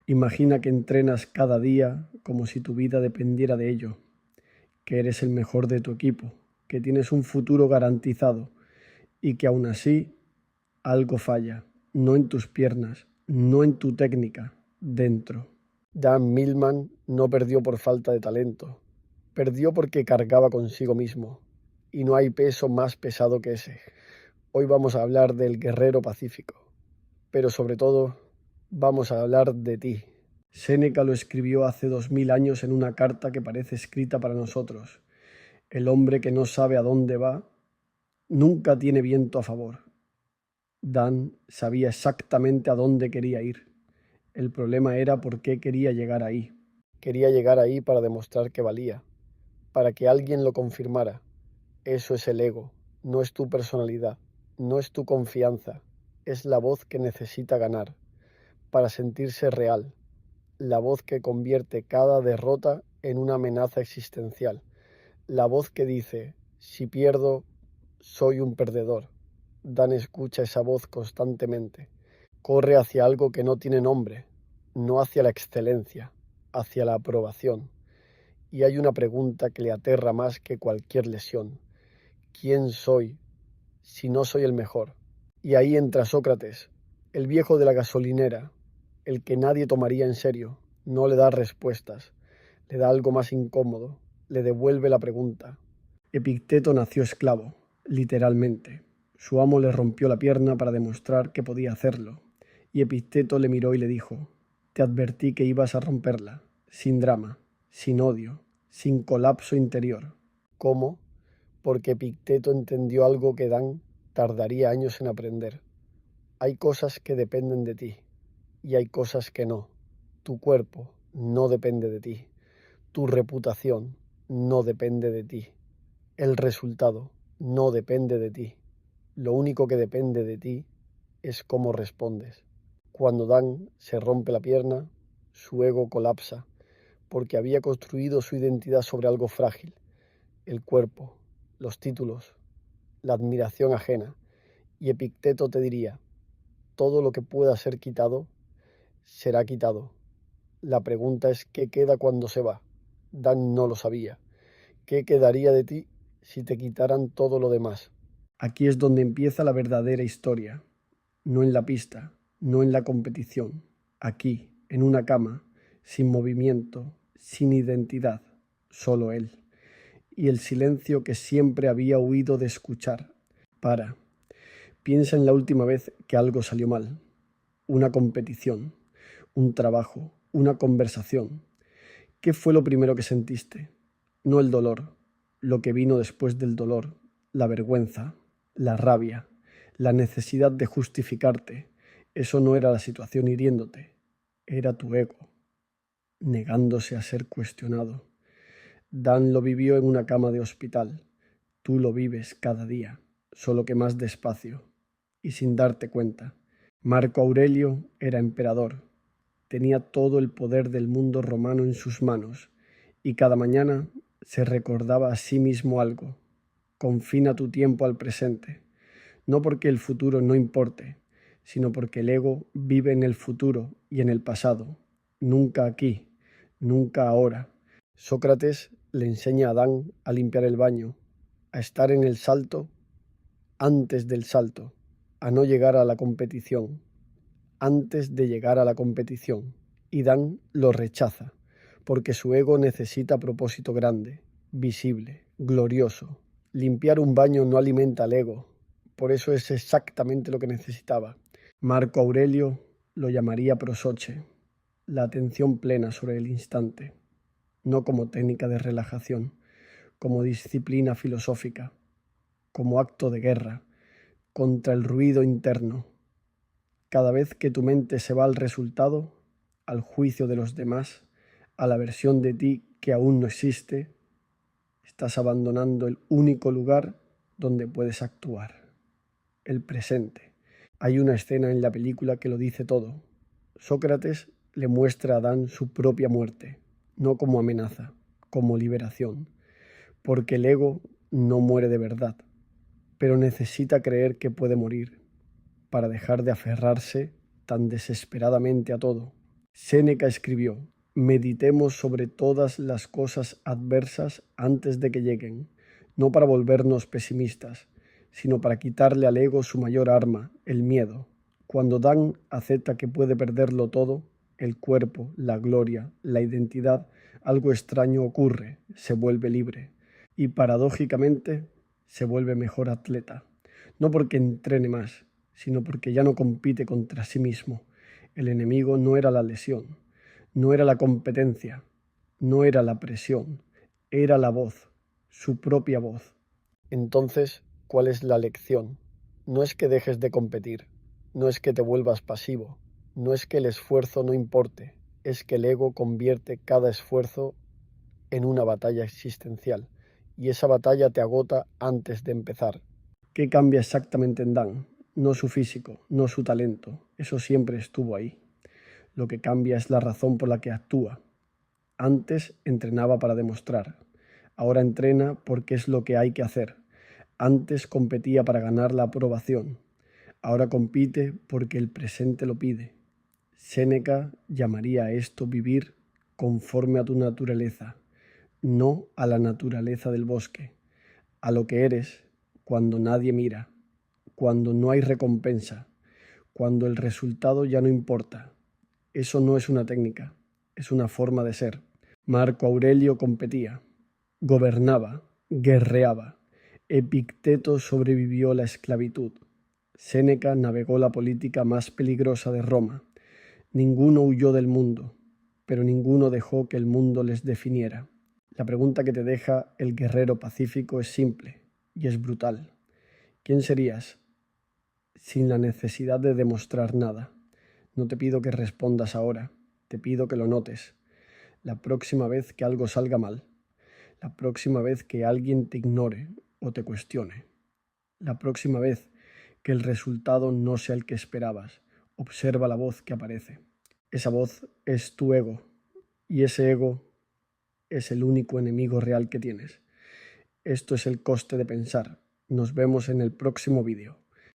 Imagina que entrenas cada día como si tu vida dependiera de ello, que eres el mejor de tu equipo, que tienes un futuro garantizado y que aún así algo falla, no en tus piernas, no en tu técnica, dentro. Dan Millman no perdió por falta de talento, perdió porque cargaba consigo mismo, y no hay peso más pesado que ese. Hoy vamos a hablar del guerrero pacífico, pero sobre todo vamos a hablar de ti. Séneca lo escribió hace 2000 años en una carta que parece escrita para nosotros. El hombre que no sabe a dónde va nunca tiene viento a favor. Dan sabía exactamente a dónde quería ir. El problema era por qué quería llegar ahí. Quería llegar ahí para demostrar que valía, para que alguien lo confirmara. Eso es el ego, no es tu personalidad, no es tu confianza, es la voz que necesita ganar, para sentirse real, la voz que convierte cada derrota en una amenaza existencial, la voz que dice, si pierdo, soy un perdedor. Dan escucha esa voz constantemente. Corre hacia algo que no tiene nombre, no hacia la excelencia, hacia la aprobación. Y hay una pregunta que le aterra más que cualquier lesión. ¿Quién soy si no soy el mejor? Y ahí entra Sócrates, el viejo de la gasolinera, el que nadie tomaría en serio. No le da respuestas, le da algo más incómodo, le devuelve la pregunta. Epicteto nació esclavo, literalmente. Su amo le rompió la pierna para demostrar que podía hacerlo, y Epicteto le miró y le dijo, te advertí que ibas a romperla, sin drama, sin odio, sin colapso interior. ¿Cómo? Porque Epicteto entendió algo que Dan tardaría años en aprender. Hay cosas que dependen de ti, y hay cosas que no. Tu cuerpo no depende de ti. Tu reputación no depende de ti. El resultado no depende de ti. Lo único que depende de ti es cómo respondes. Cuando Dan se rompe la pierna, su ego colapsa, porque había construido su identidad sobre algo frágil, el cuerpo, los títulos, la admiración ajena. Y Epicteto te diría, todo lo que pueda ser quitado, será quitado. La pregunta es ¿qué queda cuando se va? Dan no lo sabía. ¿Qué quedaría de ti si te quitaran todo lo demás? Aquí es donde empieza la verdadera historia, no en la pista, no en la competición, aquí, en una cama, sin movimiento, sin identidad, solo él, y el silencio que siempre había huido de escuchar. Piensa en la última vez que algo salió mal, una competición, un trabajo, una conversación. ¿Qué fue lo primero que sentiste? No el dolor, lo que vino después del dolor, la vergüenza, la rabia, la necesidad de justificarte. Eso no era la situación hiriéndote, era tu ego, negándose a ser cuestionado. Dan lo vivió en una cama de hospital. Tú lo vives cada día, solo que más despacio y sin darte cuenta. Marco Aurelio era emperador. Tenía todo el poder del mundo romano en sus manos y cada mañana se recordaba a sí mismo algo. Confina tu tiempo al presente, no porque el futuro no importe, sino porque el ego vive en el futuro y en el pasado, nunca aquí, nunca ahora. Sócrates le enseña a Adán a limpiar el baño, a estar en el salto antes del salto, a no llegar a la competición, antes de llegar a la competición. Y Dan lo rechaza, porque su ego necesita propósito grande, visible, glorioso. Limpiar un baño no alimenta al ego, por eso es exactamente lo que necesitaba. Marco Aurelio lo llamaría prosoche, la atención plena sobre el instante, no como técnica de relajación, como disciplina filosófica, como acto de guerra contra el ruido interno. Cada vez que tu mente se va al resultado, al juicio de los demás, a la versión de ti que aún no existe, estás abandonando el único lugar donde puedes actuar, el presente. Hay una escena en la película que lo dice todo. Sócrates le muestra a Adán su propia muerte, no como amenaza, como liberación, porque el ego no muere de verdad, pero necesita creer que puede morir para dejar de aferrarse tan desesperadamente a todo. Séneca escribió: meditemos sobre todas las cosas adversas antes de que lleguen, no para volvernos pesimistas, sino para quitarle al ego su mayor arma, el miedo. Cuando Dan acepta que puede perderlo todo, el cuerpo, la gloria, la identidad, algo extraño ocurre, se vuelve libre y paradójicamente se vuelve mejor atleta, no porque entrene más, sino porque ya no compite contra sí mismo. El enemigo no era la lesión, no era la competencia, no era la presión, era la voz, su propia voz. Entonces, ¿cuál es la lección? No es que dejes de competir, no es que te vuelvas pasivo, no es que el esfuerzo no importe, es que el ego convierte cada esfuerzo en una batalla existencial, y esa batalla te agota antes de empezar. ¿Qué cambia exactamente en Dan? No su físico, no su talento, eso siempre estuvo ahí. Lo que cambia es la razón por la que actúa. Antes entrenaba para demostrar, ahora entrena porque es lo que hay que hacer. Antes competía para ganar la aprobación, ahora compite porque el presente lo pide. Séneca llamaría a esto vivir conforme a tu naturaleza, no a la naturaleza del bosque, a lo que eres cuando nadie mira, cuando no hay recompensa, cuando el resultado ya no importa. Eso no es una técnica, es una forma de ser. Marco Aurelio competía, gobernaba, guerreaba. Epicteto sobrevivió la esclavitud. Séneca navegó la política más peligrosa de Roma. Ninguno huyó del mundo, pero ninguno dejó que el mundo les definiera. La pregunta que te deja el guerrero pacífico es simple y es brutal. ¿Quién serías sin la necesidad de demostrar nada? No te pido que respondas ahora, te pido que lo notes. La próxima vez que algo salga mal, la próxima vez que alguien te ignore o te cuestione, la próxima vez que el resultado no sea el que esperabas, observa la voz que aparece. Esa voz es tu ego y ese ego es el único enemigo real que tienes. Esto es el coste de pensar. Nos vemos en el próximo vídeo.